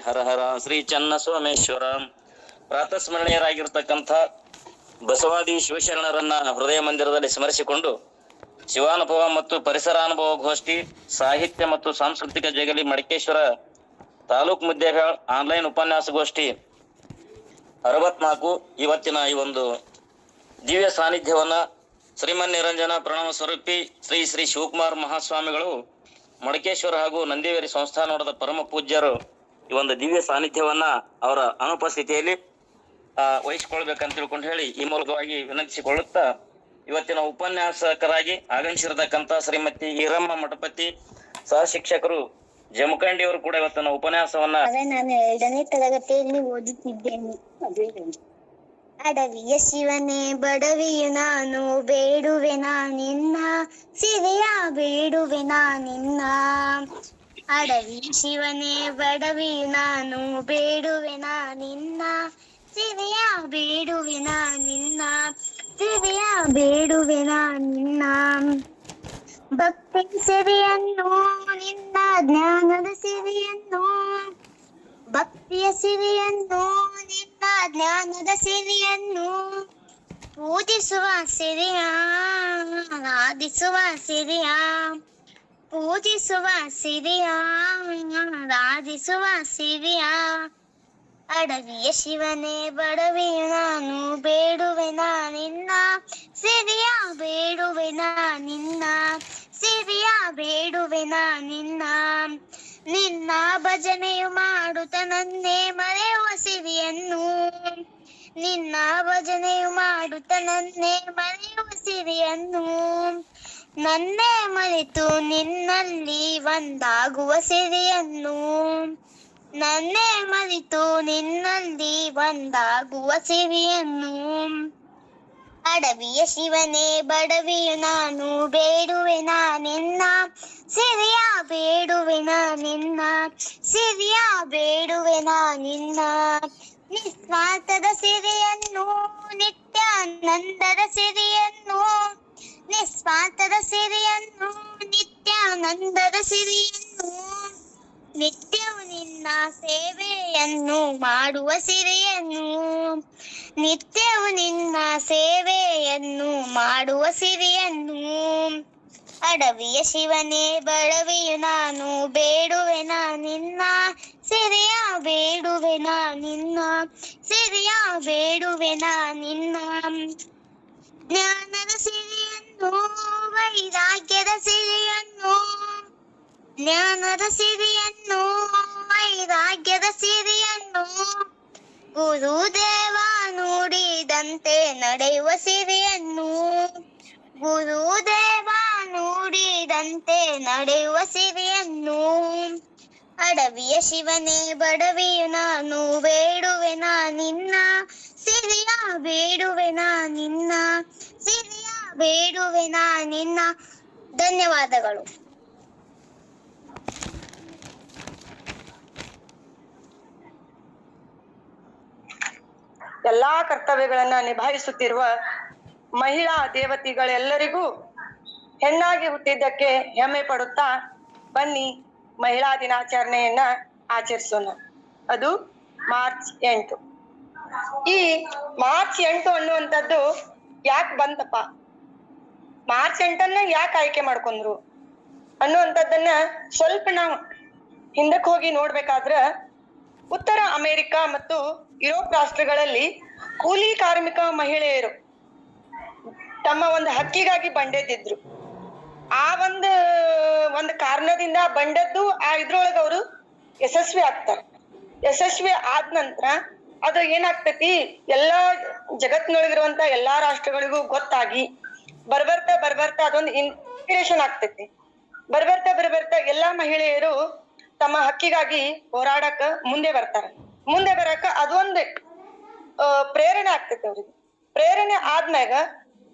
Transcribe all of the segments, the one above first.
ಹರ ಹರ ಶ್ರೀ ಚನ್ನ ಸೋಮೇಶ್ವರ. ಪ್ರಾತಸ್ಮರಣೀಯರಾಗಿರ್ತಕ್ಕಂಥ ಬಸವಾದಿ ಶಿವಶರಣರನ್ನ ಹೃದಯ ಮಂದಿರದಲ್ಲಿ ಸ್ಮರಿಸಿಕೊಂಡು ಶಿವಾನುಭವ ಮತ್ತು ಪರಿಸರಾನುಭವ ಗೋಷ್ಠಿ, ಸಾಹಿತ್ಯ ಮತ್ತು ಸಾಂಸ್ಕೃತಿಕ ಜಗಲಿ ಮಡಿಕೇಶ್ವರ ತಾಲೂಕ್ ಮುದ್ದೇಬೇಳ್ ಆನ್ಲೈನ್ ಉಪನ್ಯಾಸ ಗೋಷ್ಠಿ 64 ಇವತ್ತಿನ ಈ ಒಂದು ದಿವ್ಯ ಸಾನ್ನಿಧ್ಯವನ್ನ ಶ್ರೀಮನ್ ನಿರಂಜನ ಪ್ರಣವ ಸ್ವರೂಪಿ ಶ್ರೀ ಶ್ರೀ ಶಿವಕುಮಾರ್ ಮಹಾಸ್ವಾಮಿಗಳು ಮಡಿಕೇಶ್ವರ ಹಾಗೂ ನಂದಿವೇರಿ ಸಂಸ್ಥಾನದ ಪರಮ ಪೂಜ್ಯರು ಈ ಒಂದು ದಿವ್ಯ ಸಾನ್ನಿಧ್ಯವನ್ನ ಅವರ ಅನುಪಸ್ಥಿತಿಯಲ್ಲಿ ವಹಿಸಿಕೊಳ್ಬೇಕಂತ ತಿಳ್ಕೊಂಡು ಹೇಳಿ ಈ ಮೂಲಕವಾಗಿ ವಿನಂತಿಸಿಕೊಳ್ಳುತ್ತಾ ಇವತ್ತಿನ ಉಪನ್ಯಾಸಕರಾಗಿ ಆಗಮಿಸಿರತಕ್ಕಂತ ಶ್ರೀಮತಿ ಈರಮ್ಮ ಮಠಪತಿ ಸಹ ಶಿಕ್ಷಕರು ಜಮಖಂಡಿಯವರು ಕೂಡ ಇವತ್ತಿನ ಉಪನ್ಯಾಸವನ್ನ. ನಾನು 2ನೇ ತರಗತಿಯಲ್ಲಿ ಓದುತ್ತಿದ್ದೇನೆ. ಅಡವಿಯ ಶಿವನೇ ಬಡವಿಯು ನಾನು ಬೇಡುವೆ ನಿನ್ನ ಸಿರಿಯ ಬೇಡುವೆ ನಿನ್ನ. ಅಡವಿಯ ಶಿವನೇ ಬಡವಿಯು ನಾನು ಬೇಡುವೆ ನಿನ್ನ ಸಿರಿಯ ಬೇಡುವೆ ನಿನ್ನ ಸಿರಿಯ ಬೇಡುವೆ ನಿನ್ನ. ಭಕ್ತಿ ಸಿರಿಯನ್ನು ನಿನ್ನ ಜ್ಞಾನದ ಸಿರಿಯನ್ನು, ಭಕ್ತಿಯ ಸಿರಿಯನ್ನು ನಿನ್ನ ಜ್ಞಾನದ ಸಿರಿಯನ್ನು ಪೂಜಿಸುವ ಸಿರಿಯ ಆರಾಧಿಸುವ ಸಿರಿಯ ಪೂಜಿಸುವ ಸಿರಿಯ ಆರಾಧಿಸುವ ಸಿರಿಯ. ಅಡವಿಯ ಶಿವನೇ ಬಡವಿಯು ನಾನು ಬೇಡುವೆ ನಿನ್ನ ಸಿರಿಯ ಬೇಡುವೆ ನಿನ್ನ ಸಿರಿಯ ಬೇಡುವೆ ನಿನ್ನ. ನಿನ್ನ ಭಜನೆಯು ಮಾಡುತ್ತ ನನ್ನೇ ಮರೆಯುವ ಸಿರಿಯನ್ನು, ನಿನ್ನ ಭಜನೆಯು ಮಾಡುತ್ತ ನನ್ನೇ ಮರೆಯುವ ಸಿರಿಯನ್ನು, ನನ್ನೇ ಮರೆತು ನಿನ್ನಲ್ಲಿ ಒಂದಾಗುವ ಸಿರಿಯನ್ನು, ನನ್ನೇ ಮರೆತು ನಿನ್ನಲ್ಲಿ ಒಂದಾಗುವ ಸಿರಿಯನ್ನು. ಅಡವಿಯ ಶಿವನೇ ಬಡವಿಯು ನಾನು ಬೇಡುವೆ ನಿನ್ನ ಸಿರಿಯ ಬೇಡುವೆ ನಿನ್ನ ಸಿರಿಯ ಬೇಡುವೆ ನಿನ್ನ. ನಿಸ್ವಾರ್ಥದ ಸಿರಿಯನ್ನು ನಿತ್ಯಾನಂದದ ಸಿರಿಯನ್ನು, ನಿಸ್ವಾರ್ಥದ ಸಿರಿಯನ್ನು ನಿತ್ಯಾನಂದದ ಸಿರಿಯನ್ನು, ನಿತ್ಯವು ನಿನ್ನ ಸೇವೆಯನ್ನು ಮಾಡುವ ಸಿರಿಯನ್ನು, ನಿತ್ಯವು ನಿನ್ನ ಸೇವೆಯನ್ನು ಮಾಡುವ ಸಿರಿಯನ್ನು. ಅಡವಿಯ ಶಿವನೇ ಬಡವಿಯು ನಾನು ಬೇಡುವೆ ನಿನ್ನ ಸಿರಿಯ ಬೇಡುವೆ ನಿನ್ನ ಸಿರಿಯ ಬೇಡುವೆ ನಿನ್ನ. ಜ್ಞಾನದ ಸಿರಿಯನ್ನು ವೈರಾಗ್ಯದ ಸಿರಿಯನ್ನು, ಜ್ಞಾನದ ಸಿರಿಯನ್ನು ವೈರಾಗ್ಯದ ಸಿರಿಯನ್ನು, ಗುರುದೇವ ನುಡಿದಂತೆ ನಡೆಯುವ ಸಿರಿಯನ್ನು, ಗುರುದೇವ ನುಡಿದಂತೆ ನಡೆಯುವ ಸಿರಿಯನ್ನು. ಅಡವಿಯ ಶಿವನೇ ಬಡವಿಯು ನಾನು ಬೇಡುವೆ ನಿನ್ನ ಸಿರಿಯ ಬೇಡುವೆ ನಿನ್ನ ಸಿರಿಯ ಬೇಡುವೆ ನಿನ್ನ. ಧನ್ಯವಾದಗಳು. ಎಲ್ಲಾ ಕರ್ತವ್ಯಗಳನ್ನ ನಿಭಾಯಿಸುತ್ತಿರುವ ಮಹಿಳಾ ದೇವತೆಗಳೆಲ್ಲರಿಗೂ ಹೆಣ್ಣಾಗಿ ಹುಟ್ಟಿದ್ದಕ್ಕೆ ಹೆಮ್ಮೆ ಪಡುತ್ತಾ ಬನ್ನಿ ಮಹಿಳಾ ದಿನಾಚರಣೆಯನ್ನ ಆಚರಿಸೋಣ. ಅದು ಮಾರ್ಚ್ 8. ಈ ಮಾರ್ಚ್ 8 ಅನ್ನುವಂಥದ್ದು ಯಾಕೆ ಬಂತಪ್ಪ, ಮಾರ್ಚ್ 8 ಯಾಕೆ ಆಯ್ಕೆ ಮಾಡ್ಕೊಂಡ್ರು ಅನ್ನುವಂಥದ್ದನ್ನ ಸ್ವಲ್ಪ ನಾವು ಹಿಂದಕ್ಕೆ ಹೋಗಿ ನೋಡ್ಬೇಕಾದ್ರ, ಉತ್ತರ ಅಮೆರಿಕ ಮತ್ತು ಯುರೋಪ್ ರಾಷ್ಟ್ರಗಳಲ್ಲಿ ಕೂಲಿ ಕಾರ್ಮಿಕ ಮಹಿಳೆಯರು ತಮ್ಮ ಒಂದು ಹಕ್ಕಿಗಾಗಿ ಬಂಡೆದ್ದಿದ್ರು. ಆ ಒಂದು ಕಾರಣದಿಂದ ಬಂಡದ್ದು ಆ ಇದ್ರೊಳಗ ಅವರು ಯಶಸ್ವಿ ಆಗ್ತಾರೆ. ಯಶಸ್ವಿ ಆದ ನಂತರ ಅದು ಏನಾಗ್ತೈತಿ, ಎಲ್ಲಾ ಜಗತ್ತಿನೊಳಗಿರುವಂತ ಎಲ್ಲಾ ರಾಷ್ಟ್ರಗಳಿಗೂ ಗೊತ್ತಾಗಿ ಬರ್ಬರ್ತಾ ಅದೊಂದು ಇನ್ಸ್ಪಿರೇಷನ್ ಆಗ್ತೈತಿ. ಬರ್ಬರ್ತಾ ಎಲ್ಲಾ ಮಹಿಳೆಯರು ತಮ್ಮ ಹಕ್ಕಿಗಾಗಿ ಹೋರಾಡಕ ಮುಂದೆ ಬರ್ತಾರೆ. ಮುಂದೆ ಬರಕ ಅದೊಂದು ಪ್ರೇರಣೆ ಆಗ್ತೈತಿ ಅವ್ರಿಗೆ. ಪ್ರೇರಣೆ ಆದ್ಮ್ಯಾಗ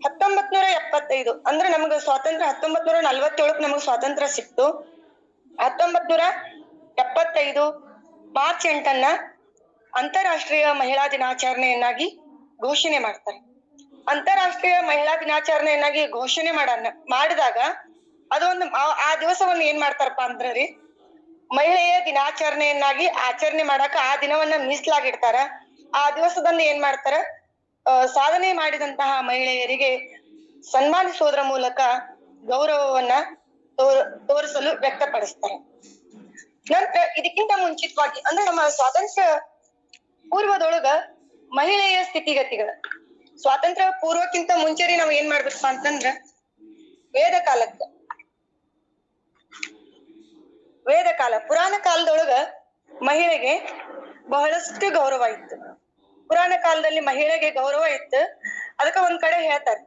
1975 ಅಂದ್ರೆ ನಮ್ಗ ಸ್ವಾತಂತ್ರ್ಯ 1947 ನಮಗ್ ಸ್ವಾತಂತ್ರ್ಯ ಸಿಕ್ತು. 1975 ಮಾರ್ಚ್ 8 ಅಂತಾರಾಷ್ಟ್ರೀಯ ಮಹಿಳಾ ದಿನಾಚರಣೆಯನ್ನಾಗಿ ಘೋಷಣೆ ಮಾಡ್ತಾರೆ. ಅಂತಾರಾಷ್ಟ್ರೀಯ ಮಹಿಳಾ ದಿನಾಚರಣೆಯನ್ನಾಗಿ ಘೋಷಣೆ ಮಾಡಿದಾಗ ಅದೊಂದು ಆ ದಿವಸವನ್ನು ಏನ್ ಮಾಡ್ತಾರಪ್ಪ ಅಂದ್ರಿ, ಮಹಿಳೆಯ ದಿನಾಚರಣೆಯನ್ನಾಗಿ ಆಚರಣೆ ಮಾಡಾಕ ಆ ದಿನವನ್ನ ಮೀಸಲಾಗಿಡ್ತಾರ. ಆ ದಿವಸದಂದು ಏನ್ ಮಾಡ್ತಾರ, ಸಾಧನೆ ಮಾಡಿದಂತಹ ಮಹಿಳೆಯರಿಗೆ ಸನ್ಮಾನಿಸೋದ್ರ ಮೂಲಕ ಗೌರವವನ್ನ ತೋರಿಸಲು ವ್ಯಕ್ತಪಡಿಸ್ತಾರೆ. ನಂತರ ಇದಕ್ಕಿಂತ ಮುಂಚಿತವಾಗಿ ಅಂದ್ರೆ ನಮ್ಮ ಸ್ವಾತಂತ್ರ್ಯ ಪೂರ್ವದೊಳಗ ಮಹಿಳೆಯ ಸ್ಥಿತಿಗತಿಗಳ, ಸ್ವಾತಂತ್ರ್ಯ ಪೂರ್ವಕ್ಕಿಂತ ಮುಂಚೆರಿ ನಾವ್ ಏನ್ ಮಾಡ್ಬೇಕಪ್ಪ ಅಂತಂದ್ರ ವೇದ ಕಾಲ ಪುರಾಣ ಕಾಲದೊಳಗ ಮಹಿಳೆಗೆ ಬಹಳಷ್ಟು ಗೌರವ ಇತ್ತು. ಪುರಾಣ ಕಾಲದಲ್ಲಿ ಮಹಿಳೆಗೆ ಗೌರವ ಇತ್ತು. ಅದಕ್ಕ ಒಂದ್ ಕಡೆ ಹೇಳ್ತಾರ,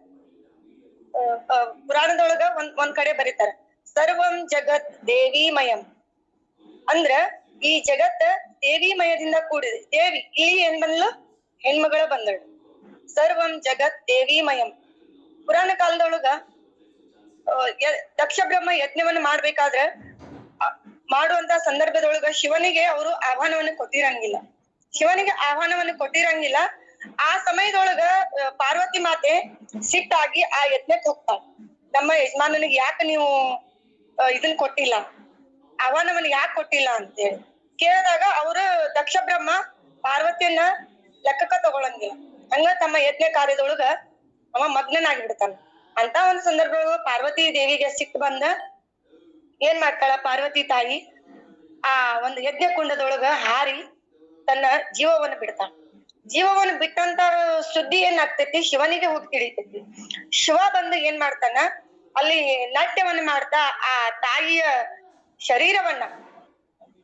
ಪುರಾಣದೊಳಗ ಒಂದ್ ಕಡೆ ಬರೀತಾರ, ಸರ್ವಂ ಜಗತ್ ದೇವಿಮಯಂ. ಅಂದ್ರ ಈ ಜಗತ್ತ ದೇವಿಮಯದಿಂದ ಕೂಡಿದೆ. ದೇವಿ ಇಲ್ಲಿ ಏನ್ ಬಂದ್ಲು, ಹೆಣ್ಮಗಳ ಬಂದಳು. ಸರ್ವಂ ಜಗತ್ ದೇವಿಮಯಂ. ಪುರಾಣ ಕಾಲದೊಳಗ ದಕ್ಷ ಬ್ರಹ್ಮ ಯಜ್ಞವನ್ನ ಮಾಡ್ಬೇಕಾದ್ರ ಮಾಡುವಂತ ಸಂದರ್ಭದೊಳಗ ಶಿವನಿಗೆ ಅವರು ಆಹ್ವಾನವನ್ನು ಕೊಟ್ಟಿರಂಗಿಲ್ಲ. ಆ ಸಮಯದೊಳಗ ಪಾರ್ವತಿ ಮಾತೆ ಸಿಟ್ಟಾಗಿ ಆ ಯಜ್ಞಕ್ಕೆ ಹೋಗ್ತಾಳ. ನಮ್ಮ ಯಜಮಾನನಿಗೆ ಯಾಕೆ ನೀವು ಇದನ್ ಕೊಟ್ಟಿಲ್ಲ, ಆಹ್ವಾನವನ್ನ ಯಾಕೆ ಕೊಟ್ಟಿಲ್ಲ ಅಂತೇಳಿ ಕೇಳಿದಾಗ ಅವರು ದಕ್ಷ ಬ್ರಹ್ಮ ಪಾರ್ವತಿಯನ್ನ ಲೆಕ್ಕಕ್ಕ ತಗೊಳಂಗಿಲ್ಲ. ಹಂಗ ತಮ್ಮ ಯಜ್ಞ ಕಾರ್ಯದೊಳಗ ಅವ ಮಗ್ನನಾಗಿ ಬಿಡ್ತಾನ. ಅಂತ ಒಂದ್ ಸಂದರ್ಭದೊಳಗ ಪಾರ್ವತಿ ದೇವಿಗೆ ಸಿಟ್ಟು ಬಂದ ಏನ್ ಮಾಡ್ತಾಳ, ಪಾರ್ವತಿ ತಾಯಿ ಆ ಒಂದು ಯಜ್ಞ ಕುಂಡದೊಳಗ ಹಾರಿ ತನ್ನ ಜೀವವನ್ನು ಬಿಡ್ತಾಳ. ಜೀವವನ್ನು ಬಿಟ್ಟಂತ ಸುದ್ದಿ ಏನಾಗ್ತೈತಿ, ಶಿವನಿಗೆ ಹೋಗಿ ತಿಳಿತೈತಿ. ಶಿವ ಬಂದು ಏನ್ ಮಾಡ್ತಾನ, ಅಲ್ಲಿ ನಾಟ್ಯವನ್ನ ಮಾಡ್ತಾ ಆ ತಾಯಿಯ ಶರೀರವನ್ನ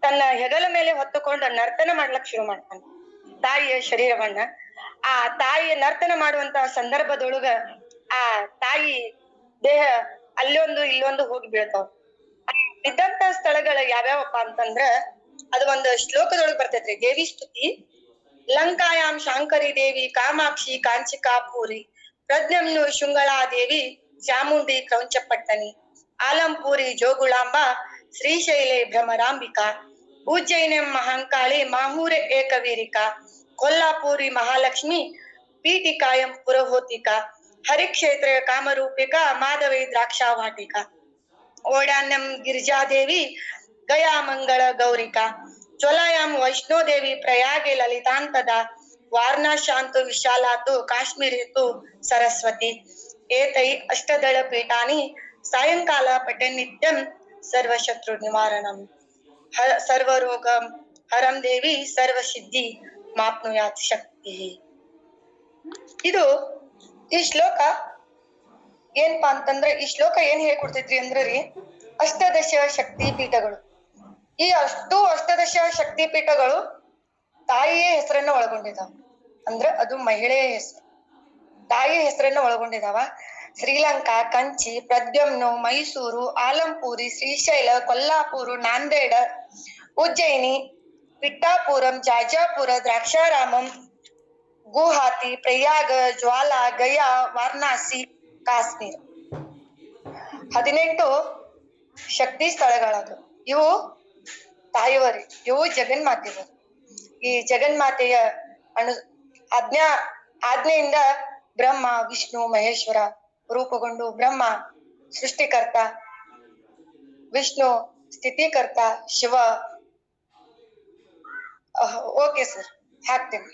ತನ್ನ ಹೆಗಲ ಮೇಲೆ ಹೊತ್ತುಕೊಂಡು ನರ್ತನ ಮಾಡ್ಲಕ್ ಶುರು ಮಾಡ್ತಾನ. ತಾಯಿಯ ಶರೀರವನ್ನ ಆ ತಾಯಿಯ ನರ್ತನ ಮಾಡುವಂತ ಸಂದರ್ಭದೊಳಗ ಆ ತಾಯಿ ದೇಹ ಅಲ್ಲೊಂದು ಇಲ್ಲೊಂದು ಹೋಗಿ ಬೀಳ್ತಾವ. ಇದ್ದಂತ ಸ್ಥಳಗಳ ಯಾವ್ಯಾವಪ್ಪ ಅಂತಂದ್ರ ಅದು ಒಂದು ಶ್ಲೋಕದೊಳಗ್ ಬರ್ತೈತ್ರಿ, ದೇವಿ ಸ್ತುತಿ. ಲಂಕಾಯಾಮ್ ಶಾಂಕರಿ ದೇವಿ ಕಾಮಾಕ್ಷಿ ಕಾಂಚಿಕಾಪುರಿ ಪ್ರಜ್ಞಮ್ನು ಶೃಂಗಳಾ ದೇವಿ ಚಾಮುಂಡಿ ಕ್ರೌಂಚಪಟ್ಟಣಿ ಆಲಂಪುರಿ ಜೋಗುಳಾಂಬ ಶ್ರೀಶೈಲೆ ಭ್ರಮರಾಂಬಿಕಾ ಉಜ್ಜಯಿನಂ ಮಹಾಂಕಾಳಿ ಮಾಹೂರೆ ಏಕವೀರಿಕಾ ಕೊಲ್ಲಾಪುರಿ ಮಹಾಲಕ್ಷ್ಮಿ ಪೀಠಿಕಾಯಂ ಪುರಹೋತಿಕಾ ಹರಿಕ್ಷೇತ್ರ ಕಾಮರೂಪಿಕಾ ಮಾಧವೈ ದ್ರಾಕ್ಷಾ ವಾಟಿಕಾ ಓಡಾನ್ಯಂ ಗಿರಿಜಾದೇವಿ ಗಯಾ ಮಂಗಳ ಗೌರಿಕಾ ಜ್ವಲಾಯಾಂ ವೈಷ್ಣೋದೇವಿ ಪ್ರಯಾಗೆ ಲಲಿತಾಂತದ ವಾರಣಾಶಾಂತು ವಿಶಾಲಾತು ಕಾಶ್ಮೀರೇತು ಸರಸ್ವತಿ ಏತೈ ಅಷ್ಟದಳ ಪೀಠಾನಿ ಸಾಯಂಕಾಲ ಪಠನ್ ನಿತ್ಯಂ ಸರ್ವಶತ್ರು ನಿವಾರಣಂ ಸರ್ವರೋಗ ಹರಂ ದೇವಿ ಸರ್ವಸಿದ್ಧಿ ಮಾಪ್ನುಯಾತ್ ಶಕ್ತಿ. ಇದು ಈ ಶ್ಲೋಕ ಏನ್ಪಾ ಅಂತಂದ್ರೆ, ಈ ಶ್ಲೋಕ ಏನ್ ಹೇಳ್ಕೊಡ್ತೈತ್ರಿ ಅಂದ್ರಿ, ಅಷ್ಟದಶ ಶಕ್ತಿ ಪೀಠಗಳು. ಈ ಅಷ್ಟದಶ ಶಕ್ತಿ ಪೀಠಗಳು ತಾಯಿಯ ಹೆಸರನ್ನ ಒಳಗೊಂಡಿದಾವ. ಅಂದ್ರ ಅದು ಮಹಿಳೆಯ ಹೆಸರು, ತಾಯಿಯ ಹೆಸರನ್ನ ಒಳಗೊಂಡಿದಾವ. ಶ್ರೀಲಂಕಾ, ಕಂಚಿ, ಪ್ರದ್ಯುಮ್ನು, ಮೈಸೂರು, ಆಲಂಪುರಿ, ಶ್ರೀಶೈಲ, ಕೊಲ್ಲಾಪುರ, ನಾಂದೇಡ, ಉಜ್ಜಯಿನಿ, ಪಿಟ್ಟಾಪುರಂ, ಜಾಜಾಪುರ, ದ್ರಾಕ್ಷಾರಾಮಂ, ಗುವಾಹತಿ, ಪ್ರಯಾಗ, ಜ್ವಾಲಾ, ಗಯಾ, ವಾರಣಾಸಿ, ಕಾಶ್ಮೀರ. 18 ಶಕ್ತಿ ಸ್ಥಳಗಳದು. ಇವು ತಾಯಿವರಿ, ಇವು ಜಗನ್ಮಾತೆಯವರು. ಈ ಜಗನ್ಮಾತೆಯ ಆಜ್ಞೆಯಿಂದ ಬ್ರಹ್ಮ, ವಿಷ್ಣು, ಮಹೇಶ್ವರ ರೂಪುಗೊಂಡು ಬ್ರಹ್ಮ ಸೃಷ್ಟಿಕರ್ತ, ವಿಷ್ಣು ಸ್ಥಿತಿಕರ್ತ, ಶಿವ ಓಕೆ ಸರ್ ಹಾಕ್ತೇನೆ,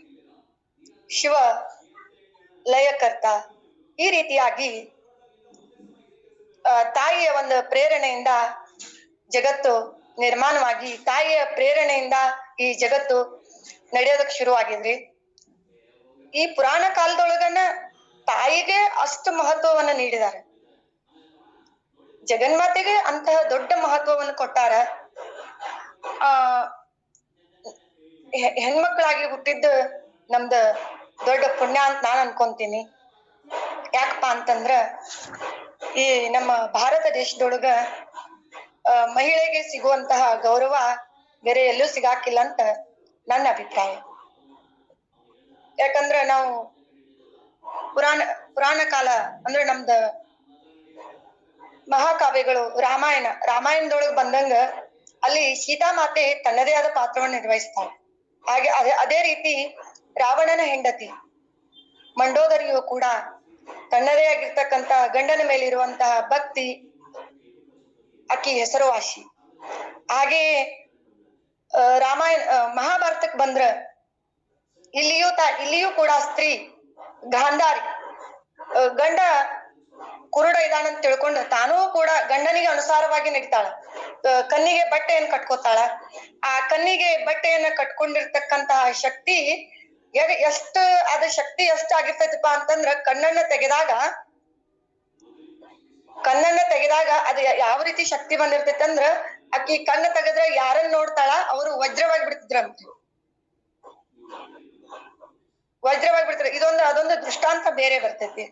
ಶಿವ ಲಯಕರ್ತ. ಈ ರೀತಿಯಾಗಿ ತಾಯಿಯ ಒಂದು ಪ್ರೇರಣೆಯಿಂದ ಜಗತ್ತು ನಿರ್ಮಾಣವಾಗಿ, ತಾಯಿಯ ಪ್ರೇರಣೆಯಿಂದ ಈ ಜಗತ್ತು ನಡೆಯೋದಕ್ ಶುರುವಾಗಿದ್ರಿ. ಈ ಪುರಾಣ ಕಾಲದೊಳಗನ ತಾಯಿಗೆ ಅಷ್ಟು ಮಹತ್ವವನ್ನು ನೀಡಿದ್ದಾರೆ. ಜಗನ್ಮಾತೆಗೆ ಅಂತಹ ದೊಡ್ಡ ಮಹತ್ವವನ್ನು ಕೊಟ್ಟಾರ. ಹೆಣ್ಮಕ್ಳಾಗಿ ಹುಟ್ಟಿದ್ದು ನಮ್ದ ದೊಡ್ಡ ಪುಣ್ಯ ಅಂತ ನಾನ್ ಅನ್ಕೊಂತೀನಿ. ಯಾಕಪ್ಪ ಅಂತಂದ್ರ ಈ ನಮ್ಮ ಭಾರತ ದೇಶದೊಳಗ ಮಹಿಳೆಗೆ ಸಿಗುವಂತಹ ಗೌರವ ಬೇರೆ ಎಲ್ಲೂ ಸಿಗಾಕಿಲ್ಲ ಅಂತ ನನ್ನ ಅಭಿಪ್ರಾಯ. ಯಾಕಂದ್ರ ನಾವು ಪುರಾಣ ಕಾಲ ಅಂದ್ರೆ ನಮ್ದ ಮಹಾಕಾವ್ಯಗಳು, ರಾಮಾಯಣದೊಳಗ್ ಬಂದಂಗ ಅಲ್ಲಿ ಸೀತಾಮಾತೆ ತನ್ನದೇ ಆದ ಪಾತ್ರವನ್ನು ನಿರ್ವಹಿಸ್ತಾಳೆ. ಹಾಗೆ ಅದೇ ರೀತಿ ರಾವಣನ ಹೆಂಡತಿ ಮಂಡೋದರಿಯು ಕೂಡ ತನ್ನದೇ ಆಗಿರ್ತಕ್ಕಂತ ಗಂಡನ ಮೇಲಿರುವಂತಹ ಭಕ್ತಿ, ಅಕ್ಕಿ ಹೆಸರುವಾಸಿ. ಹಾಗೆಯೇ ರಾಮಾಯಣ ಮಹಾಭಾರತಕ್ಕೆ ಬಂದ್ರ ಇಲ್ಲಿಯೂ ಕೂಡ ಸ್ತ್ರೀ ಗಾಂಧಾರಿ ಗಂಡ ಕುರುಡ ಇದಾನಂತ ತಿಳ್ಕೊಂಡು ತಾನೂ ಕೂಡ ಗಂಡನಿಗೆ ಅನುಸಾರವಾಗಿ ನಡಿತಾಳ. ಕಣ್ಣಿಗೆ ಬಟ್ಟೆಯನ್ನು ಕಟ್ಕೋತಾಳ. ಆ ಕಣ್ಣಿಗೆ ಬಟ್ಟೆಯನ್ನ ಕಟ್ಕೊಂಡಿರ್ತಕ್ಕಂತಹ ಶಕ್ತಿ ಎಷ್ಟು ಅದ ಶಕ್ತಿ ಎಷ್ಟ ಆಗಿರ್ತೈತಪ್ಪ ಅಂತಂದ್ರ ಕಣ್ಣನ್ನ ತೆಗೆದಾಗ ಅದ ಯಾವ ರೀತಿ ಶಕ್ತಿ ಬಂದಿರ್ತೈತಿ ಅಂದ್ರ ಆಕಿ ಕಣ್ಣ ತೆಗೆದ್ರ ಯಾರನ್ನ ನೋಡ್ತಾಳ ಅವರು ವಜ್ರವಾಗಿ ಬಿಡ್ತಿದ್ರಂತ. ಅದೊಂದು ದೃಷ್ಟಾಂತ ಬೇರೆ ಬರ್ತೈತಿ.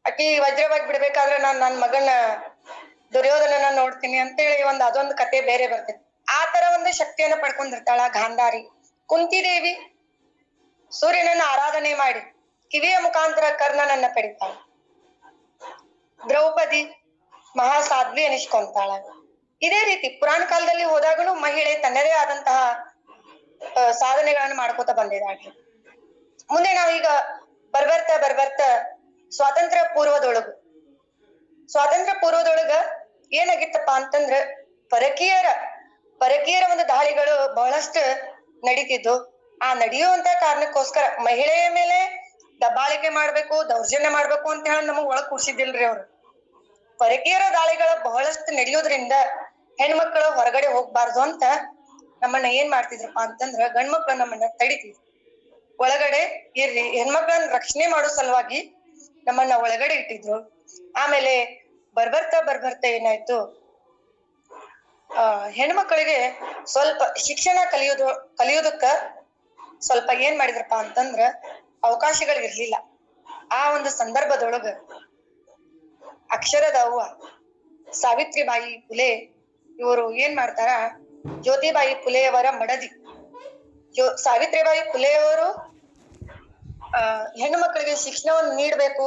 ಆಕಿ ವಜ್ರವಾಗಿ ಬಿಡ್ಬೇಕಾದ್ರೆ ನಾನ್ ನನ್ ಮಗನ ದುರ್ಯೋಧನನ ನೋಡ್ತೀನಿ ಅಂತೇಳಿ ಅದೊಂದು ಕತೆ ಬೇರೆ ಬರ್ತೈತಿ. ಆ ತರ ಒಂದು ಶಕ್ತಿಯನ್ನ ಪಡ್ಕೊಂಡಿರ್ತಾಳ ಗಾಂಧಾರಿ. ಕುಂತಿದೇವಿ ಸೂರ್ಯನನ್ನ ಆರಾಧನೆ ಮಾಡಿ ಕಿವಿಯ ಮುಖಾಂತರ ಕರ್ಣನನ್ನ ಪಡಿತಾಳ. ದ್ರೌಪದಿ ಮಹಾಸಾಧ್ವಿ ಅನಿಸ್ಕೊಂತಾಳ. ಇದೇ ರೀತಿ ಪುರಾಣ ಕಾಲದಲ್ಲಿ ಹೋದಾಗನು ಮಹಿಳೆ ತನ್ನದೇ ಆದಂತಹ ಸಾಧನೆಗಳನ್ನ ಮಾಡ್ಕೋತ ಬಂದಿದ್ದಾಳೆ. ಮುಂದೆ ನಾವೀಗ ಬರ್ಬರ್ತಾ ಸ್ವಾತಂತ್ರ್ಯ ಪೂರ್ವದೊಳಗ ಏನಾಗಿತ್ತಪ್ಪ ಅಂತಂದ್ರ ಪರಕೀಯರ ಒಂದು ದಾಳಿಗಳು ಬಹಳಷ್ಟು ನಡೀತಿದ್ದು. ಆ ನಡೆಯುವಂತ ಕಾರಣಕ್ಕೋಸ್ಕರ ಮಹಿಳೆಯ ಮೇಲೆ ದಬ್ಬಾಳಿಕೆ ಮಾಡ್ಬೇಕು, ದೌರ್ಜನ್ಯ ಮಾಡ್ಬೇಕು ಅಂತ ಹೇಳಿ ನಮಗ್ ಒಳಗ್ ಕೂರ್ಸಿದ್ದಿಲ್ರಿ ಅವ್ರು. ಪರಕೀಯರ ದಾಳಿಗಳು ಬಹಳಷ್ಟು ನಡೆಯೋದ್ರಿಂದ ಹೆಣ್ಮಕ್ಳು ಹೊರಗಡೆ ಹೋಗ್ಬಾರ್ದು ಅಂತ ನಮ್ಮನ್ನ ಏನ್ ಮಾಡ್ತಿದ್ರಪ್ಪ ಅಂತಂದ್ರ ಗಂಡ್ಮಕ್ಳು ನಮ್ಮನ್ನ ತಡಿತಿದ್ರು. ಒಳಗಡೆ ಇರ್ರಿ, ಹೆಣ್ಮಕ್ಳನ್ನ ರಕ್ಷಣೆ ಮಾಡೋ ಸಲುವಾಗಿ ನಮ್ಮನ್ನ ಒಳಗಡೆ ಇಟ್ಟಿದ್ರು. ಆಮೇಲೆ ಬರ್ಬರ್ತಾ ಏನಾಯ್ತು, ಹೆಣ್ಮಕ್ಳಿಗೆ ಸ್ವಲ್ಪ ಶಿಕ್ಷಣ ಕಲಿಯೋದಕ್ಕ ಸ್ವಲ್ಪ ಏನ್ ಮಾಡಿದ್ರಪ್ಪ ಅಂತಂದ್ರ ಅವಕಾಶಗಳು ಇರ್ಲಿಲ್ಲ. ಆ ಒಂದು ಸಂದರ್ಭದೊಳಗ ಅಕ್ಷರದ ಅವ್ವ ಸಾವಿತ್ರಿಬಾಯಿ ಫುಲೆ ಇವರು ಏನ್ ಮಾಡ್ತಾರ, ಜ್ಯೋತಿಬಾಯಿ ಫುಲೆಯವರ ಮಡದಿ ಸಾವಿತ್ರಿಬಾಯಿ ಫುಲೆಯವರು ಹೆಣ್ಣು ಮಕ್ಕಳಿಗೆ ಶಿಕ್ಷಣವನ್ನು ನೀಡಬೇಕು